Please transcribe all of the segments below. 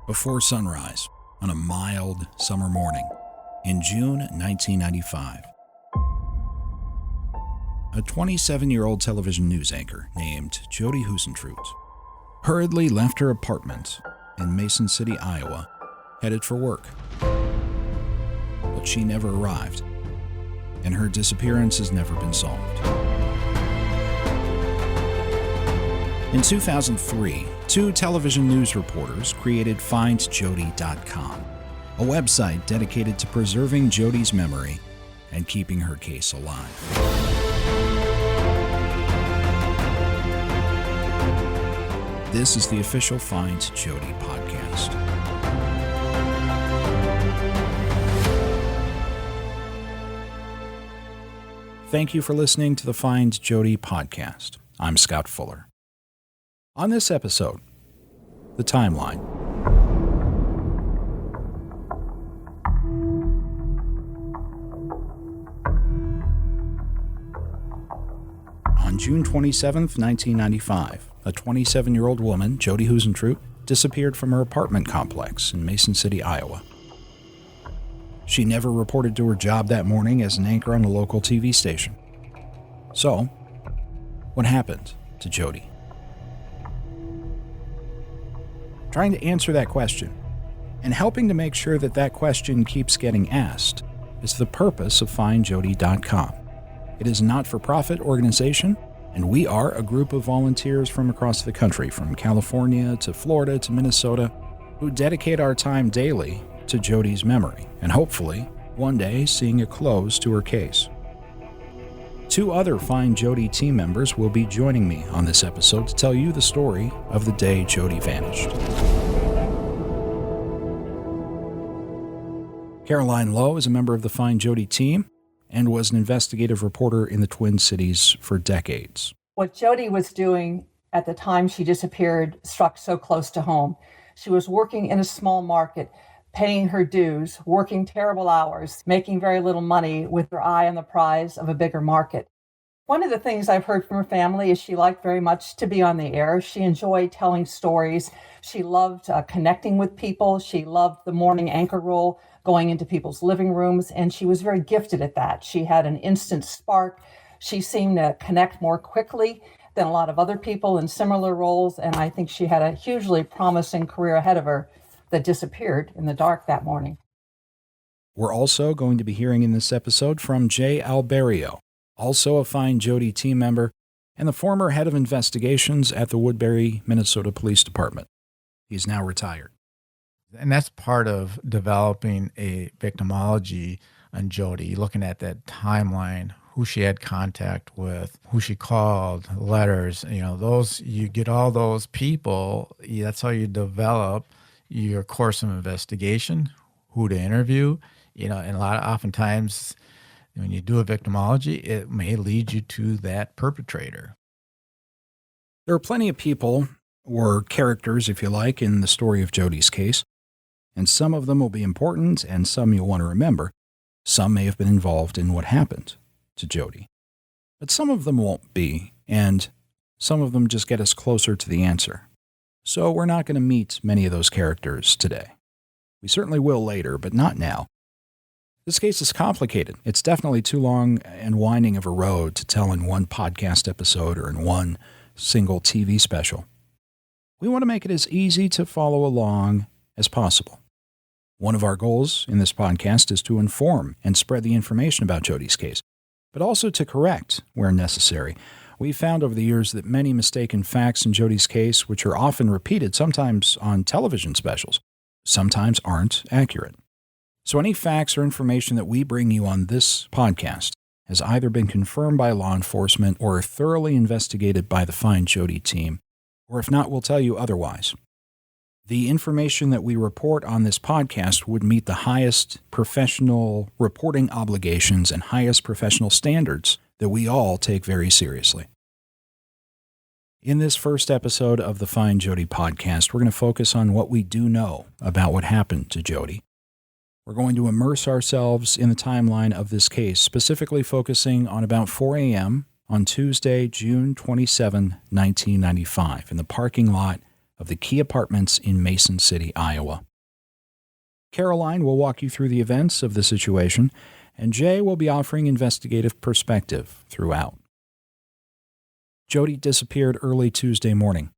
before sunrise on a mild summer morning in June 1995. A 27-year-old television news anchor named Jodi Huisentruit hurriedly left her apartment in Mason City, Iowa, headed for work. But she never arrived, and her disappearance has never been solved. In 2003, two television news reporters created FindJodi.com, a website dedicated to preserving Jodi's memory and keeping her case alive. This is the official Find Jodi podcast. Thank you for listening to the Find Jodi podcast. I'm Scott Fuller. On this episode, the timeline. On June 27, 1995, a 27-year-old woman, Jodi Huisentruit, disappeared from her apartment complex in Mason City, Iowa. She never reported to her job that morning as an anchor on a local TV station. So, what happened to Jodi? Trying to answer that question, and helping to make sure that that question keeps getting asked, is the purpose of FindJodi.com. It is a not-for-profit organization, and we are a group of volunteers from across the country, from California to Florida to Minnesota, who dedicate our time daily to Jodi's memory, and hopefully, one day, seeing a close to her case. Two other Find Jodi team members will be joining me on this episode to tell you the story of the day Jodi vanished. Caroline Lowe is a member of the Find Jodi team and was an investigative reporter in the Twin Cities for decades. What Jodi was doing at the time she disappeared struck so close to home. She was working in a small market, paying her dues, working terrible hours, making very little money with her eye on the prize of a bigger market. One of the things I've heard from her family is she liked very much to be on the air. She enjoyed telling stories. She loved connecting with people. She loved the morning anchor role, going into people's living rooms, and she was very gifted at that. She had an instant spark. She seemed to connect more quickly than a lot of other people in similar roles, and I think she had a hugely promising career ahead of her that disappeared in the dark that morning. We're also going to be hearing in this episode from Jay Alberio, also a Find Jodi team member and the former head of investigations at the Woodbury, Minnesota Police Department. He's now retired. And that's part of developing a victimology on Jodi, looking at that timeline, who she had contact with, who she called, letters, those, you get all those people, that's how you develop your course of investigation, who to interview, and oftentimes when you do a victimology, it may lead you to that perpetrator. There are plenty of people, or characters, if you like, in the story of Jodi's case, and some of them will be important and some you'll want to remember. Some may have been involved in what happened to Jodi, but some of them won't be, and some of them just get us closer to the answer. So we're not going to meet many of those characters today. We certainly will later, but not now. This case is complicated. It's definitely too long and winding of a road to tell in one podcast episode or in one single TV special. We want to make it as easy to follow along as possible. One of our goals in this podcast is to inform and spread the information about Jodi's case, but also to correct where necessary. We've found over the years that many mistaken facts in Jodi's case, which are often repeated, sometimes on television specials, sometimes aren't accurate. So any facts or information that we bring you on this podcast has either been confirmed by law enforcement or thoroughly investigated by the Find Jodi team, or if not, we'll tell you otherwise. The information that we report on this podcast would meet the highest professional reporting obligations and highest professional standards that we all take very seriously. In this first episode of the Find Jodi podcast, we're going to focus on what we do know about what happened to Jodi. We're going to immerse ourselves in the timeline of this case, specifically focusing on about 4 a.m. on Tuesday, June 27, 1995, in the parking lot of the Key Apartments in Mason City, Iowa. Caroline will walk you through the events of the situation, and Jay will be offering investigative perspective throughout. Jodi disappeared early Tuesday morning.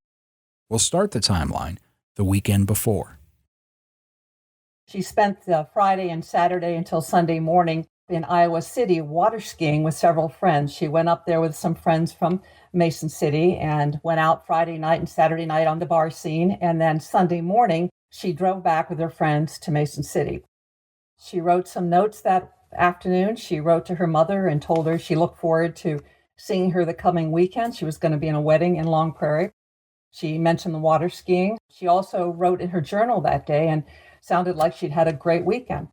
We'll start the timeline the weekend before. She spent the Friday and Saturday until Sunday morning in Iowa City water skiing with several friends. She went up there with some friends from Mason City and went out Friday night and Saturday night on the bar scene. And then Sunday morning, she drove back with her friends to Mason City. She wrote some notes that afternoon. She wrote to her mother and told her she looked forward to seeing her the coming weekend. She was going to be in a wedding in Long Prairie. She mentioned the water skiing. She also wrote in her journal that day and sounded like she'd had a great weekend.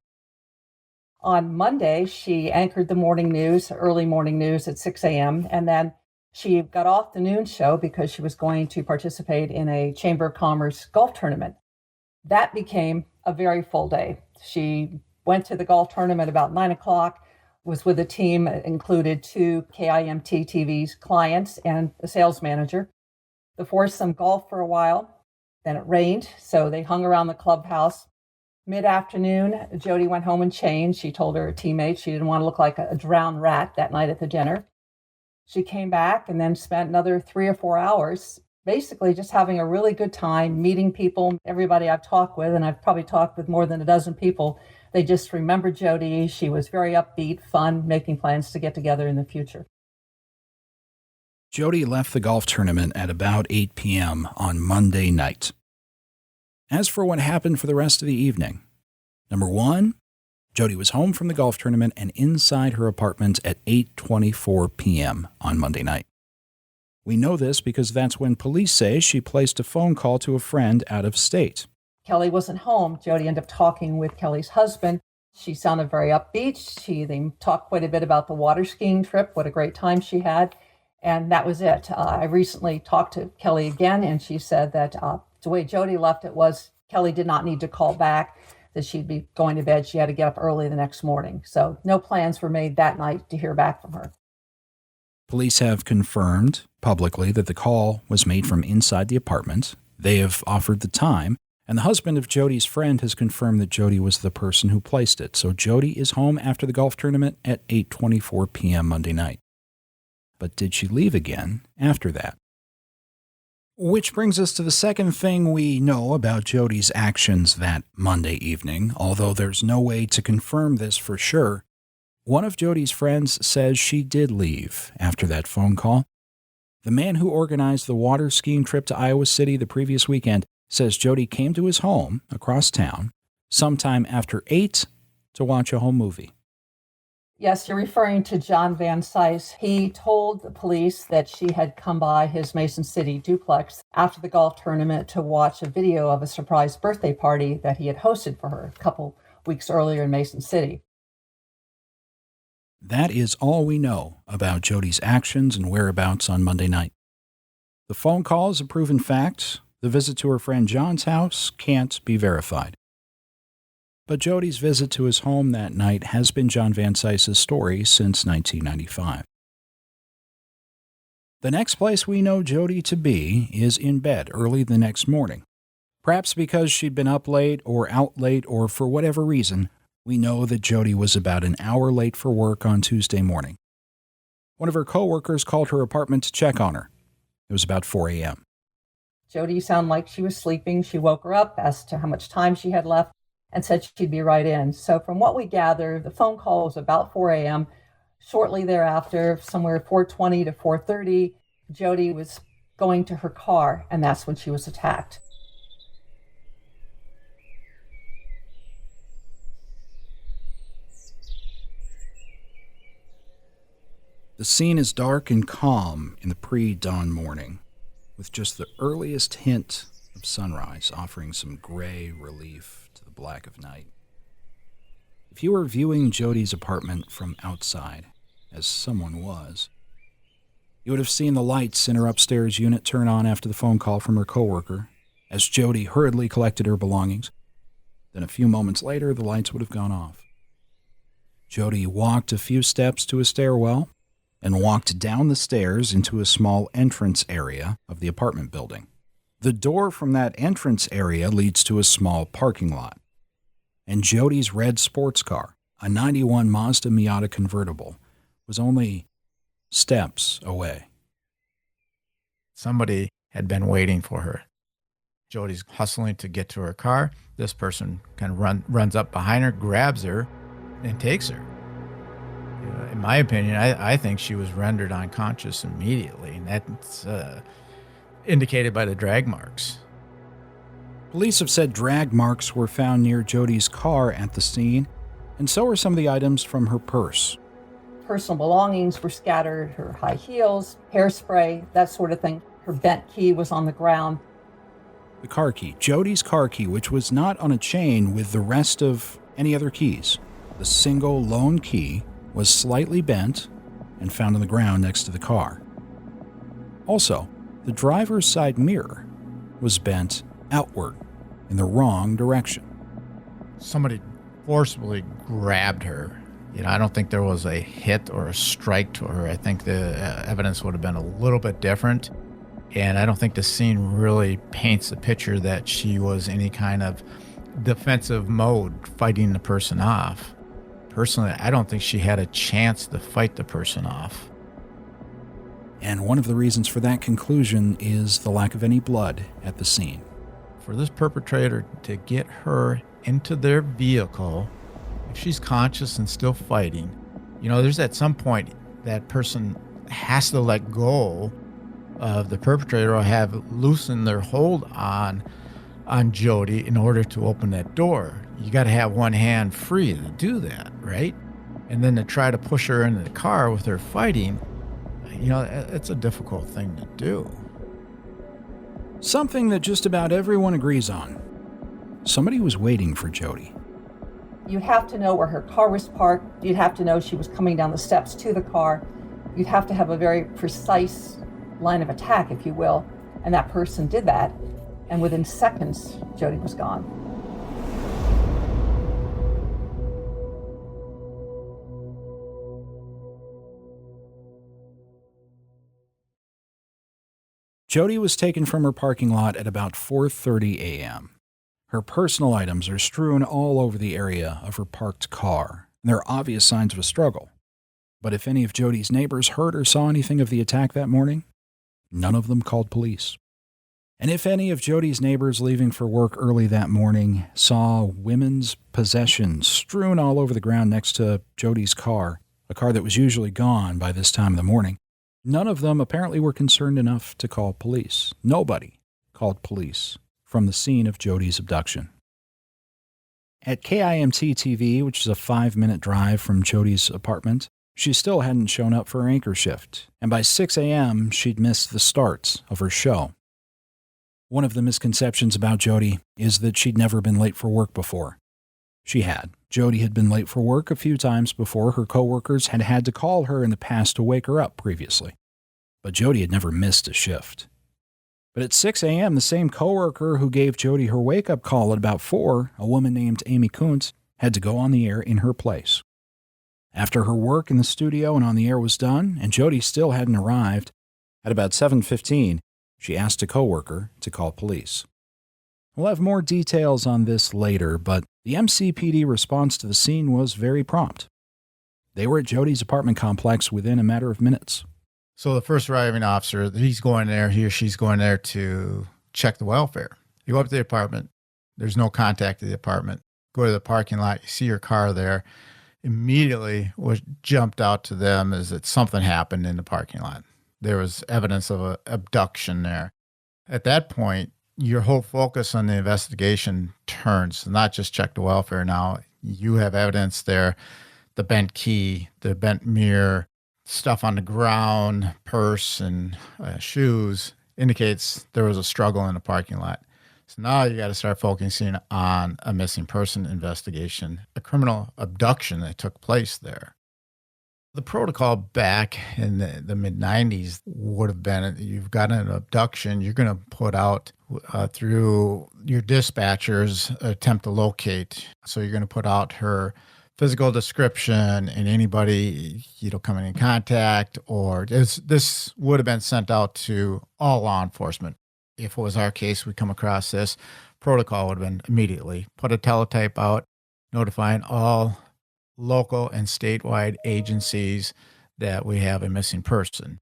On Monday, she anchored the morning news, early morning news at 6 a.m., and then she got off the noon show because she was going to participate in a Chamber of Commerce golf tournament. That became a very full day. She went to the golf tournament about 9 o'clock, was with a team that included 2 KIMT-TV's clients and a sales manager. The foursome golfed for a while, then it rained, so they hung around the clubhouse. Mid-afternoon, Jodi went home and changed. She told her teammates she didn't want to look like a drowned rat that night at the dinner. She came back and then spent another 3 or 4 hours basically just having a really good time, meeting people. Everybody I've talked with, and I've probably talked with more than a dozen people, they just remembered Jodi. She was very upbeat, fun, making plans to get together in the future. Jodi left the golf tournament at about 8 p.m. on Monday night. As for what happened for the rest of the evening, number 1, Jodi was home from the golf tournament and inside her apartment at 8:24 p.m. on Monday night. We know this because that's when police say she placed a phone call to a friend out of state. Kelly wasn't home. Jodi ended up talking with Kelly's husband. She sounded very upbeat. They talked quite a bit about the water skiing trip, what a great time she had, and that was it. I recently talked to Kelly again, and she said that the way Jodi left it was Kelly did not need to call back, that she'd be going to bed. She had to get up early the next morning. So no plans were made that night to hear back from her. Police have confirmed publicly that the call was made from inside the apartment. They have offered the time, and the husband of Jodi's friend has confirmed that Jodi was the person who placed it. So Jodi is home after the golf tournament at 8:24 p.m. Monday night. But did she leave again after that? Which brings us to the second thing we know about Jodi's actions that Monday evening, although there's no way to confirm this for sure. One of Jodi's friends says she did leave after that phone call. The man who organized the water skiing trip to Iowa City the previous weekend says Jodi came to his home across town sometime after 8 to watch a home movie. Yes, you're referring to John Van Cise. He told the police that she had come by his Mason City duplex after the golf tournament to watch a video of a surprise birthday party that he had hosted for her a couple weeks earlier in Mason City. That is all we know about Jodi's actions and whereabouts on Monday night. The phone call is a proven fact. The visit to her friend John's house can't be verified. But Jodi's visit to his home that night has been John Van Cise's story since 1995. The next place we know Jodi to be is in bed early the next morning. Perhaps because she'd been up late or out late or for whatever reason, we know that Jodi was about an hour late for work on Tuesday morning. One of her coworkers called her apartment to check on her. It was about 4 a.m. Jodi sounded like she was sleeping. She woke her up, asked her how much time she had left, and said she'd be right in. So from what we gather, the phone call was about 4 a.m. Shortly thereafter, somewhere 4:20 to 4:30, Jodi was going to her car, and that's when she was attacked. The scene is dark and calm in the pre-dawn morning, with just the earliest hint of sunrise offering some gray relief to the black of night. If you were viewing Jodi's apartment from outside, as someone was, you would have seen the lights in her upstairs unit turn on after the phone call from her coworker, as Jodi hurriedly collected her belongings. Then a few moments later, the lights would have gone off. Jodi walked a few steps to a stairwell and walked down the stairs into a small entrance area of the apartment building. The door from that entrance area leads to a small parking lot. And Jodi's red sports car, a 91 Mazda Miata convertible, was only steps away. Somebody had been waiting for her. Jodi's hustling to get to her car. This person kind of runs up behind her, grabs her, and takes her. In my opinion, I think she was rendered unconscious immediately, and that's indicated by the drag marks. Police have said drag marks were found near Jodi's car at the scene, and so are some of the items from her purse. Personal belongings were scattered, her high heels, hairspray, that sort of thing. Her bent key was on the ground. The car key, Jodi's car key, which was not on a chain with the rest of any other keys. The single lone key was slightly bent and found on the ground next to the car. Also, the driver's side mirror was bent outward in the wrong direction. Somebody forcibly grabbed her. I don't think there was a hit or a strike to her. I think the evidence would have been a little bit different. And I don't think the scene really paints a picture that she was any kind of defensive mode fighting the person off. Personally, I don't think she had a chance to fight the person off. And one of the reasons for that conclusion is the lack of any blood at the scene. For this perpetrator to get her into their vehicle, if she's conscious and still fighting, there's at some point that person has to let go of the perpetrator or have loosened their hold on Jodi in order to open that door. You got to have one hand free to do that, right? And then to try to push her into the car with her fighting, it's a difficult thing to do. Something that just about everyone agrees on. Somebody was waiting for Jodi. You'd have to know where her car was parked. You'd have to know she was coming down the steps to the car. You'd have to have a very precise line of attack, if you will, and that person did that, and within seconds, Jodi was gone. Jodi was taken from her parking lot at about 4:30 a.m. Her personal items are strewn all over the area of her parked car, and there are obvious signs of a struggle. But if any of Jodi's neighbors heard or saw anything of the attack that morning, none of them called police. And if any of Jodi's neighbors leaving for work early that morning saw women's possessions strewn all over the ground next to Jodi's car, a car that was usually gone by this time of the morning, none of them apparently were concerned enough to call police. Nobody called police from the scene of Jodi's abduction. At KIMT-TV, which is a 5-minute drive from Jodi's apartment, she still hadn't shown up for her anchor shift, and by 6 a.m., she'd missed the starts of her show. One of the misconceptions about Jodi is that she'd never been late for work before. She had. Jodi had been late for work a few times before. Her coworkers had had to call her in the past to wake her up previously. But Jodi had never missed a shift. But at 6 a.m., the same coworker who gave Jodi her wake-up call at about 4, a woman named Amy Kuntz, had to go on the air in her place. After her work in the studio and on the air was done, and Jodi still hadn't arrived, at about 7:15, she asked a coworker to call police. We'll have more details on this later, but the MCPD response to the scene was very prompt. They were at Jodi's apartment complex within a matter of minutes. So the first arriving officer, he's going there, he or she's going there to check the welfare. You go up to the apartment. There's no contact at the apartment. Go to the parking lot. You see your car there. Immediately, what jumped out to them is that something happened in the parking lot. There was evidence of an abduction there. At that point, your whole focus on the investigation turns, not just check the welfare now. You have evidence there, the bent key, the bent mirror, stuff on the ground, purse and shoes indicates there was a struggle in the parking lot. So now you got to start focusing on a missing person investigation, a criminal abduction that took place there. The protocol back in the mid-90s would have been, you've got an abduction, you're going to put out through your dispatchers, attempt to locate. So you're going to put out her physical description and anybody, coming in contact, or this would have been sent out to all law enforcement. if it was our case, we come across this, protocol would have been immediately put a teletype out notifying all local and statewide agencies that we have a missing person.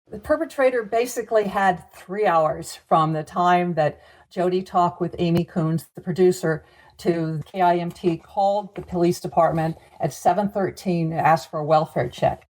The perpetrator basically had 3 hours from the time that Jodi talked with Amy Coons, the producer, to KIMT called the police department at 7:13 to ask for a welfare check.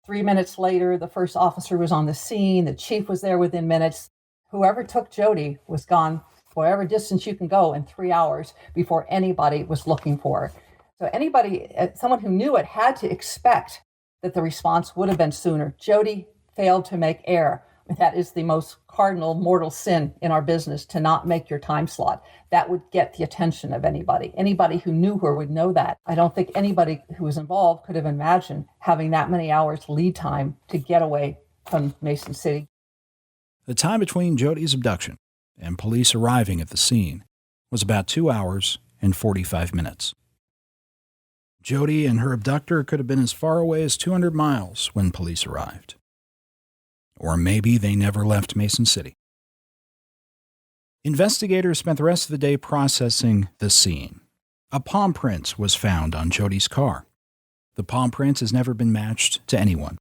3 minutes later, the first officer was on the scene. The chief was there within minutes. Whoever took Jodi was gone whatever distance you can go in 3 hours before anybody was looking for her. So anybody, someone who knew it, had to expect that the response would have been sooner. Jodi failed to make air. That is the most cardinal mortal sin in our business, to not make your time slot. That would get the attention of anybody. Anybody who knew her would know that. I don't think anybody who was involved could have imagined having that many hours lead time to get away from Mason City. The time between Jodi's abduction and police arriving at the scene was about 2 hours and 45 minutes. Jodi and her abductor could have been as far away as 200 miles when police arrived. Or maybe they never left Mason City. Investigators spent the rest of the day processing the scene. A palm print was found on Jodi's car. The palm print has never been matched to anyone.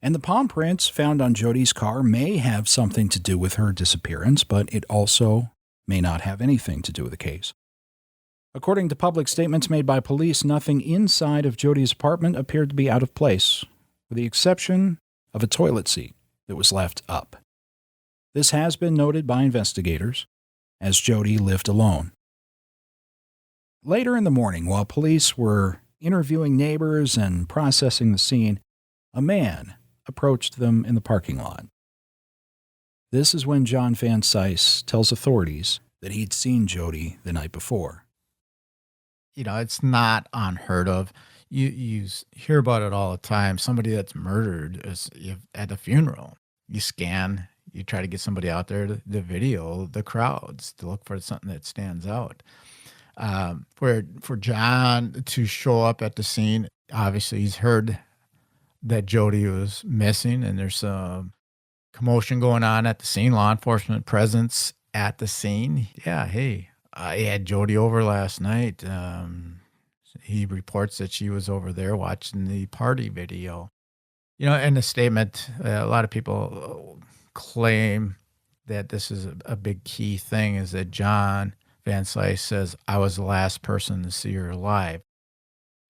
And the palm prints found on Jodi's car may have something to do with her disappearance, but it also may not have anything to do with the case. According to public statements made by police, nothing inside of Jodi's apartment appeared to be out of place, with the exception of a toilet seat that was left up. This has been noted by investigators, as Jodi lived alone. Later in the morning, while police were interviewing neighbors and processing the scene, a man approached them in the parking lot. This is when John Van Cise tells authorities that he'd seen Jodi the night before. You know, it's not unheard of. You hear about it all the time. Somebody that's murdered is at a funeral. You scan, you try to get somebody out there to video the crowds to look for something that stands out. For John to show up at the scene, obviously he's heard that Jodi was missing, and there's some commotion going on at the scene. Law enforcement presence at the scene. Yeah, hey, I had Jodi over last night. He reports that she was over there watching the party video. You know, in the statement, a lot of people claim that this is a big key thing, is that John Van Cise says, I was the last person to see her alive.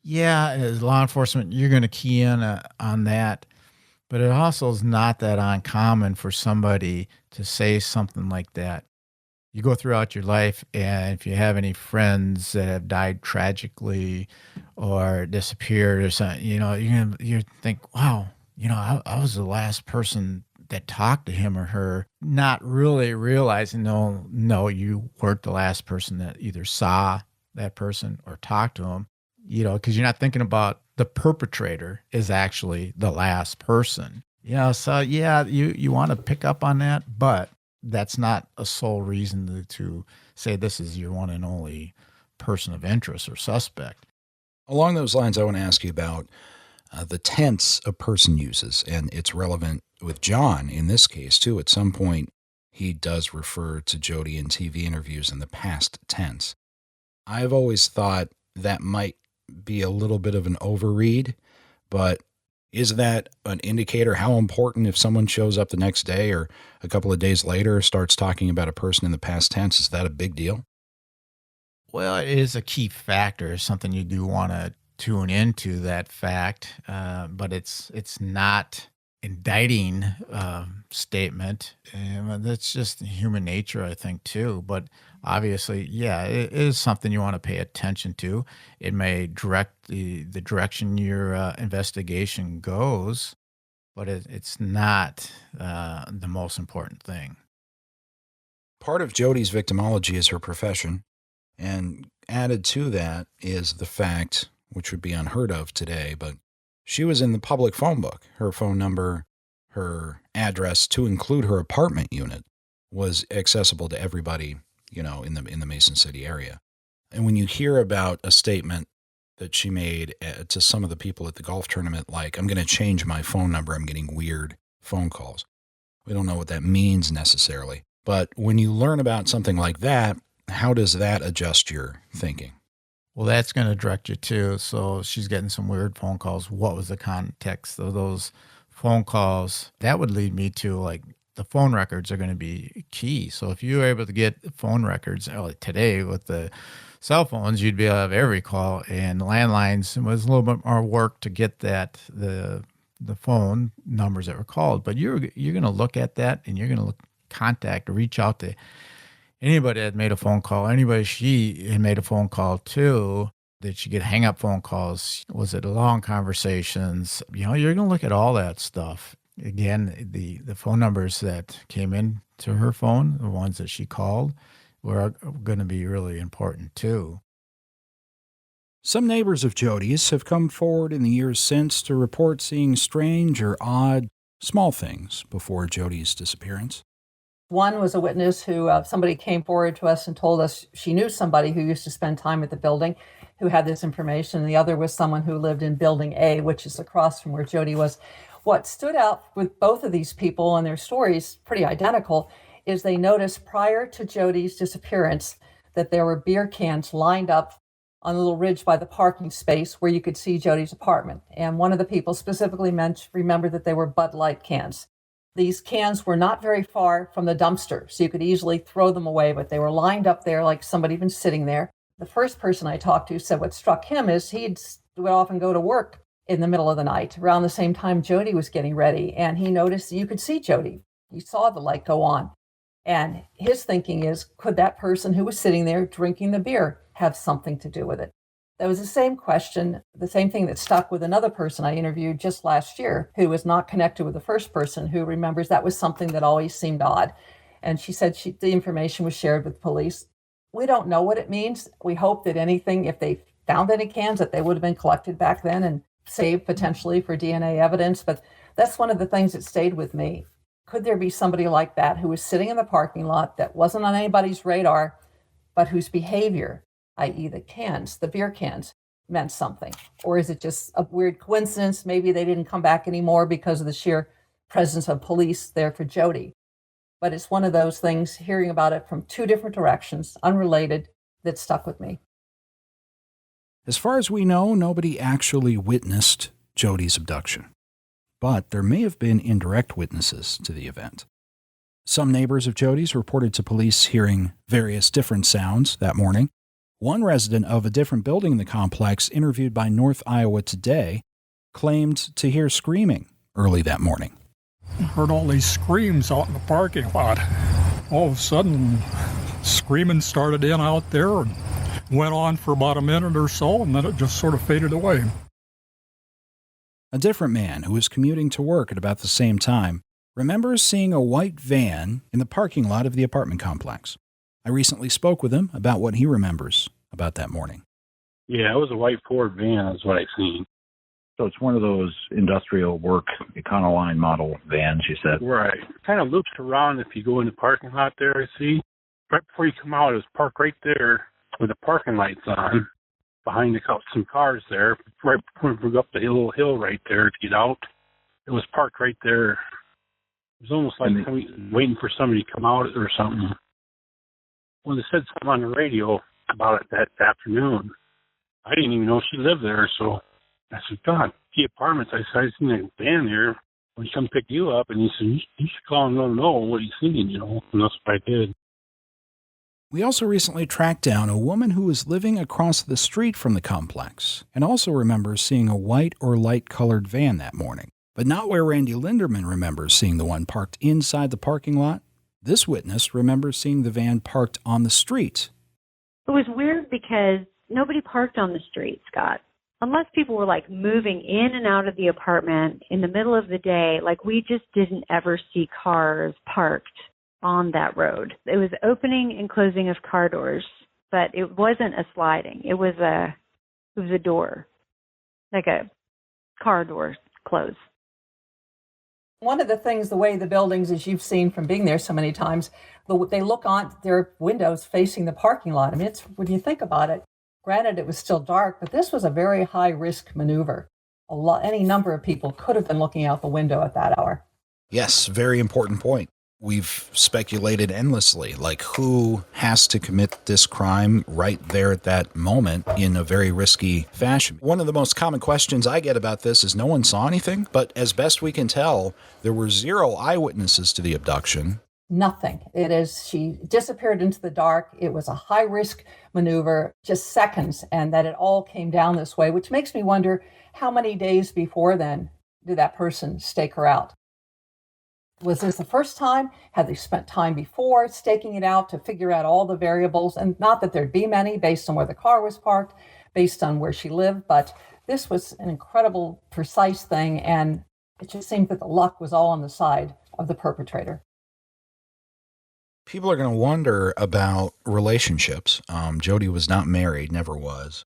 Yeah, as law enforcement, you're going to key in on that. But it also is not that uncommon for somebody to say something like that. You go throughout your life, and if you have any friends that have died tragically or disappeared or something, you know, you think, wow, you know, I was the last person that talked to him or her, not really realizing, no, you weren't the last person that either saw that person or talked to him, you know, because you're not thinking about the perpetrator is actually the last person. You know, so yeah, you want to pick up on that, but that's not a sole reason to say this is your one and only person of interest or suspect. Along those lines, I want to ask you about the tense a person uses, and it's relevant with John in this case, too. At some point, he does refer to Jodi in TV interviews in the past tense. I've always thought that might be a little bit of an overread, but is that an indicator how important if someone shows up the next day or a couple of days later starts talking about a person in the past tense? Is that a big deal? Well, it is a key factor, something you do want to tune into that fact, but it's not indicting statement. And that's just human nature, I think, too. But obviously, yeah, it is something you want to pay attention to. It may direct the direction your investigation goes, but it's not the most important thing. Part of Jodi's victimology is her profession, and added to that is the fact, which would be unheard of today, but she was in the public phone book. Her phone number, her address, to include her apartment unit, was accessible to everybody, you know, in the Mason City area. And when you hear about a statement that she made to some of the people at the golf tournament, like, I'm going to change my phone number, I'm getting weird phone calls. We don't know what that means necessarily. But when you learn about something like that, how does that adjust your thinking? Well, that's going to direct you too. So she's getting some weird phone calls. What was the context of those phone calls? That would lead me to like the phone records are going to be key. So if you were able to get phone records like today with the cell phones, you'd be able to have every call, and landlines was a little bit more work to get that the phone numbers that were called. But you're going to look at that, and you're going to reach out to anybody that made a phone call, anybody she had made a phone call to. Did she get hang up phone calls? Was it long conversations? You're going to look at all that stuff. Again, the phone numbers that came in to her phone, the ones that she called, were going to be really important too. Some neighbors of Jodi's have come forward in the years since to report seeing strange or odd small things before Jodi's disappearance. One was a witness who somebody came forward to us and told us she knew somebody who used to spend time at the building who had this information. The other was someone who lived in Building A, which is across from where Jodi was. What stood out with both of these people and their stories, pretty identical, is they noticed prior to Jodi's disappearance that there were beer cans lined up on a little ridge by the parking space where you could see Jodi's apartment. And one of the people specifically remembered that they were Bud Light cans. These cans were not very far from the dumpster, so you could easily throw them away, but they were lined up there like somebody been sitting there. The first person I talked to said what struck him is he would often go to work in the middle of the night around the same time Jodi was getting ready, and he noticed that you could see Jodi. He saw the light go on. And his thinking is, could that person who was sitting there drinking the beer have something to do with it? That was the same question, the same thing that stuck with another person I interviewed just last year who was not connected with the first person, who remembers that was something that always seemed odd. And she said the information was shared with police. We don't know what it means. We hope that anything, if they found any cans, that they would have been collected back then and saved potentially for DNA evidence. But that's one of the things that stayed with me. Could there be somebody like that who was sitting in the parking lot that wasn't on anybody's radar, but whose behavior, i.e. the beer cans, meant something? Or is it just a weird coincidence? Maybe they didn't come back anymore because of the sheer presence of police there for Jodi. But it's one of those things, hearing about it from two different directions, unrelated, that stuck with me. As far as we know, nobody actually witnessed Jodi's abduction, but there may have been indirect witnesses to the event. Some neighbors of Jodi's reported to police hearing various different sounds that morning. One resident of a different building in the complex, interviewed by North Iowa Today, claimed to hear screaming early that morning. I heard all these screams out in the parking lot. All of a sudden, screaming started in out there and went on for about a minute or so, and then it just sort of faded away. A different man who was commuting to work at about the same time remembers seeing a white van in the parking lot of the apartment complex. I recently spoke with him about what he remembers about that morning. Yeah, it was a white Ford van is what I seen. So it's one of those industrial work Econoline model vans, you said? Right. Kind of loops around if you go in the parking lot there, I see. Right before you come out, it was parked right there with the parking lights on, behind some cars there. Right before we go up the little hill right there to get out, it was parked right there. It was almost like waiting for somebody to come out or something. When they said something on the radio about it that afternoon, I didn't even know she lived there, so I said, God, the apartments, I seen a van there when he come pick you up, and he said, you should call and let him know what he's seen, and that's what I did. We also recently tracked down a woman who was living across the street from the complex and also remembers seeing a white or light-colored van that morning, but not where Randy Linderman remembers seeing the one parked inside the parking lot. This witness remembers seeing the van parked on the street. It was weird because nobody parked on the street, Scott. Unless people were like moving in and out of the apartment in the middle of the day, like we just didn't ever see cars parked on that road. It was opening and closing of car doors, but it wasn't a sliding. It was a door, like a car door close. One of the things, the way the buildings, as you've seen from being there so many times, they look on their windows facing the parking lot. I mean, when you think about it, granted it was still dark, but this was a very high-risk maneuver. Any number of people could have been looking out the window at that hour. Yes, very important point. We've speculated endlessly, like who has to commit this crime right there at that moment in a very risky fashion. One of the most common questions I get about this is no one saw anything, but as best we can tell, there were 0 eyewitnesses to the abduction. Nothing. She disappeared into the dark. It was a high risk maneuver, just seconds, and that it all came down this way, which makes me wonder how many days before then did that person stake her out? Was this the first time? Had they spent time before staking it out to figure out all the variables? And not that there'd be many based on where the car was parked, based on where she lived, but this was an incredible, precise thing. And it just seemed that the luck was all on the side of the perpetrator. People are going to wonder about relationships. Jodi was not married, never was.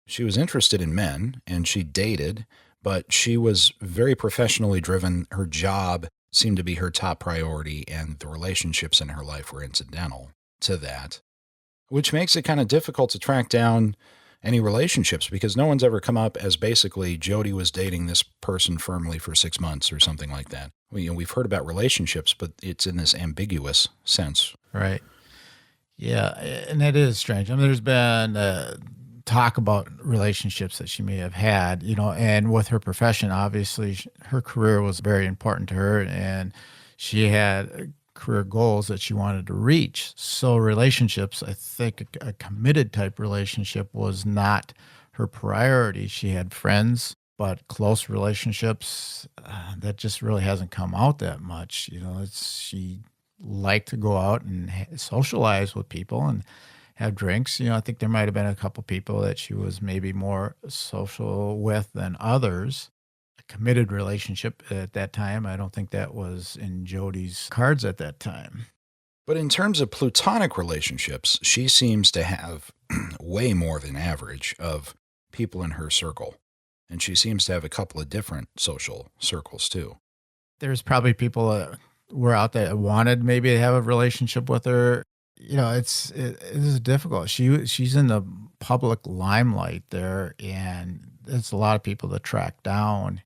She was interested in men and she dated, but she was very professionally driven. Her job seemed to be her top priority, and the relationships in her life were incidental to that, which makes it kind of difficult to track down any relationships because no one's ever come up as basically Jodi was dating this person firmly for 6 months or something like that. We've heard about relationships, but it's in this ambiguous sense. Right. Yeah, and it is strange. I mean, there's been talk about relationships that she may have had, and with her profession, obviously her career was very important to her, and she had career goals that she wanted to reach. So relationships, I think a committed type relationship was not her priority. She had friends, but close relationships, that just really hasn't come out that much. She liked to go out and socialize with people and have drinks. I think there might have been a couple people that she was maybe more social with than others. A committed relationship at that time, I don't think that was in Jodi's cards at that time. But in terms of platonic relationships, she seems to have way more than average of people in her circle. And she seems to have a couple of different social circles too. There's probably people that were out there that wanted maybe to have a relationship with her. It is difficult. She's in the public limelight there, and it's a lot of people to track down.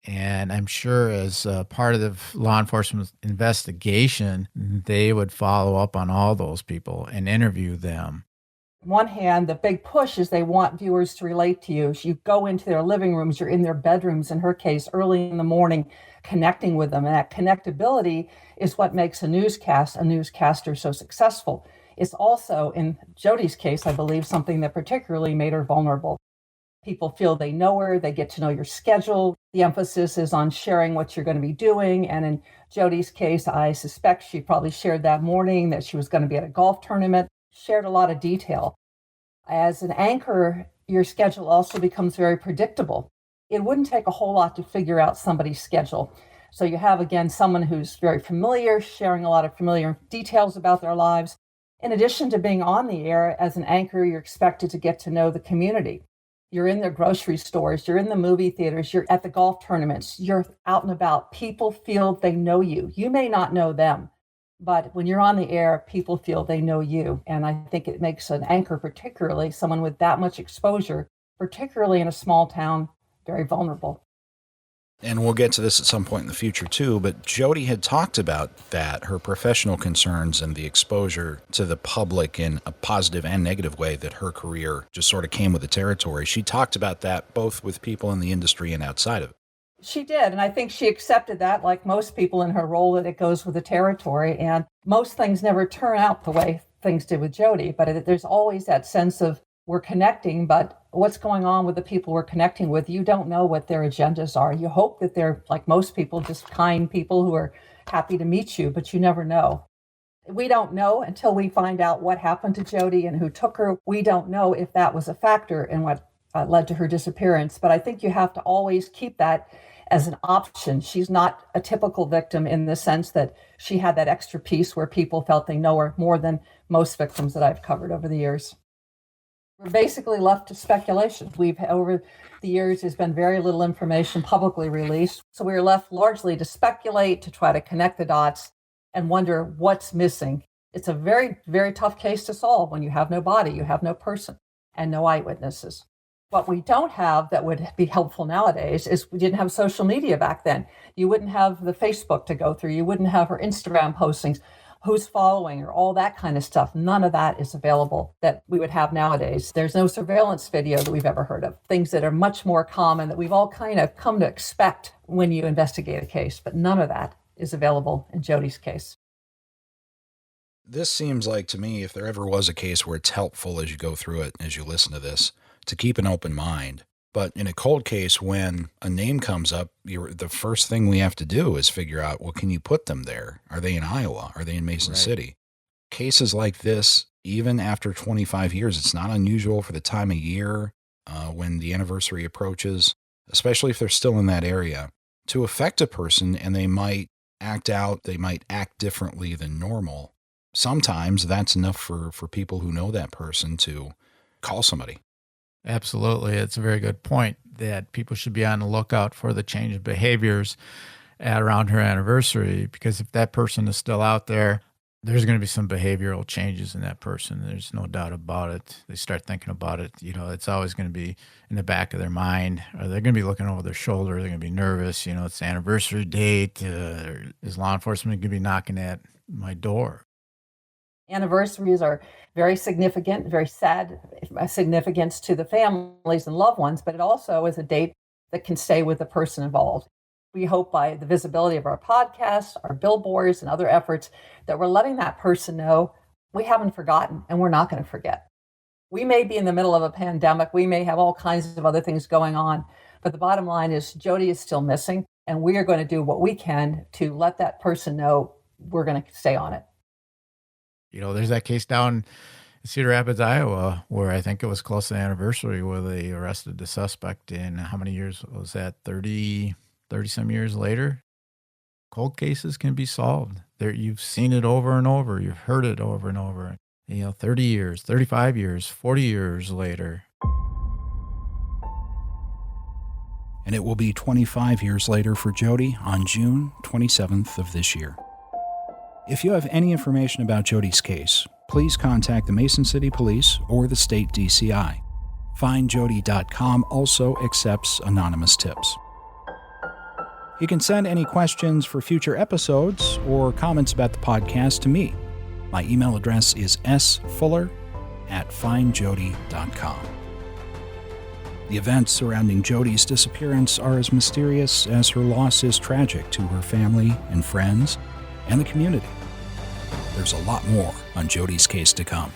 And I'm sure as part of the law enforcement investigation, they would follow up on all those people and interview them. On one hand, the big push is they want viewers to relate to you. You go into their living rooms, you're in their bedrooms, in her case, early in the morning, connecting with them. And that connectability is what makes a newscaster so successful. It's also, in Jodi's case, I believe, something that particularly made her vulnerable. People feel they know her, they get to know your schedule. The emphasis is on sharing what you're going to be doing. And in Jodi's case, I suspect she probably shared that morning that she was going to be at a golf tournament, shared a lot of detail. As an anchor, your schedule also becomes very predictable. It wouldn't take a whole lot to figure out somebody's schedule. So you have, again, someone who's very familiar, sharing a lot of familiar details about their lives. In addition to being on the air, as an anchor, you're expected to get to know the community. You're in their grocery stores, you're in the movie theaters, you're at the golf tournaments, you're out and about. People feel they know you. You may not know them, but when you're on the air, people feel they know you. And I think it makes an anchor, particularly someone with that much exposure, particularly in a small town, very vulnerable. And we'll get to this at some point in the future too, but Jodi had talked about that, her professional concerns and the exposure to the public in a positive and negative way that her career just sort of came with the territory. She talked about that both with people in the industry and outside of it. She did, and I think she accepted that, like most people in her role, that it goes with the territory. And most things never turn out the way things did with Jodi, but there's always that sense of we're connecting, but what's going on with the people we're connecting with, you don't know what their agendas are. You hope that they're, like most people, just kind people who are happy to meet you, but you never know. We don't know until we find out what happened to Jodi and who took her. We don't know if that was a factor in what led to her disappearance, but I think you have to always keep that as an option. She's not a typical victim in the sense that she had that extra piece where people felt they know her more than most victims that I've covered over the years. We're basically left to speculation. Over the years, there's been very little information publicly released. So we're left largely to speculate, to try to connect the dots and wonder what's missing. It's a very, very tough case to solve when you have no body, you have no person, and no eyewitnesses. What we don't have that would be helpful nowadays is we didn't have social media back then. You wouldn't have the Facebook to go through. You wouldn't have her Instagram postings, who's following her, all that kind of stuff. None of that is available that we would have nowadays. There's no surveillance video that we've ever heard of. Things that are much more common that we've all kind of come to expect when you investigate a case, but none of that is available in Jodi's case. This seems like, to me, if there ever was a case where it's helpful as you go through it, as you listen to this, to keep an open mind. But in a cold case, when a name comes up, the first thing we have to do is figure out, well, can you put them there? Are they in Iowa? Are they in Mason City? Cases like this, even after 25 years, it's not unusual for the time of year when the anniversary approaches, especially if they're still in that area, to affect a person, and they might act out, they might act differently than normal. Sometimes that's enough for people who know that person to call somebody. Absolutely. It's a very good point that people should be on the lookout for the change of behaviors at around her anniversary, because if that person is still out there, there's going to be some behavioral changes in that person. There's no doubt about it. They start thinking about it. It's always going to be in the back of their mind, or they're going to be looking over their shoulder. They're going to be nervous. It's the anniversary date. Is law enforcement going to be knocking at my door? Anniversaries are very significant, very sad significance to the families and loved ones, but it also is a date that can stay with the person involved. We hope by the visibility of our podcast, our billboards, and other efforts that we're letting that person know we haven't forgotten and we're not going to forget. We may be in the middle of a pandemic. We may have all kinds of other things going on, but the bottom line is Jodi is still missing, and we are going to do what we can to let that person know we're going to stay on it. There's that case down in Cedar Rapids, Iowa, where I think it was close to the anniversary where they arrested the suspect in, how many years was that? 30 some years later. Cold cases can be solved. You've seen it over and over. You've heard it over and over. 30 years, 35 years, 40 years later. And it will be 25 years later for Jodi on June 27th of this year. If you have any information about Jodi's case, please contact the Mason City Police or the state DCI. FindJodi.com also accepts anonymous tips. You can send any questions for future episodes or comments about the podcast to me. My email address is sfuller@findjodi.com. The events surrounding Jodi's disappearance are as mysterious as her loss is tragic to her family and friends and the community. There's a lot more on Jodi's case to come.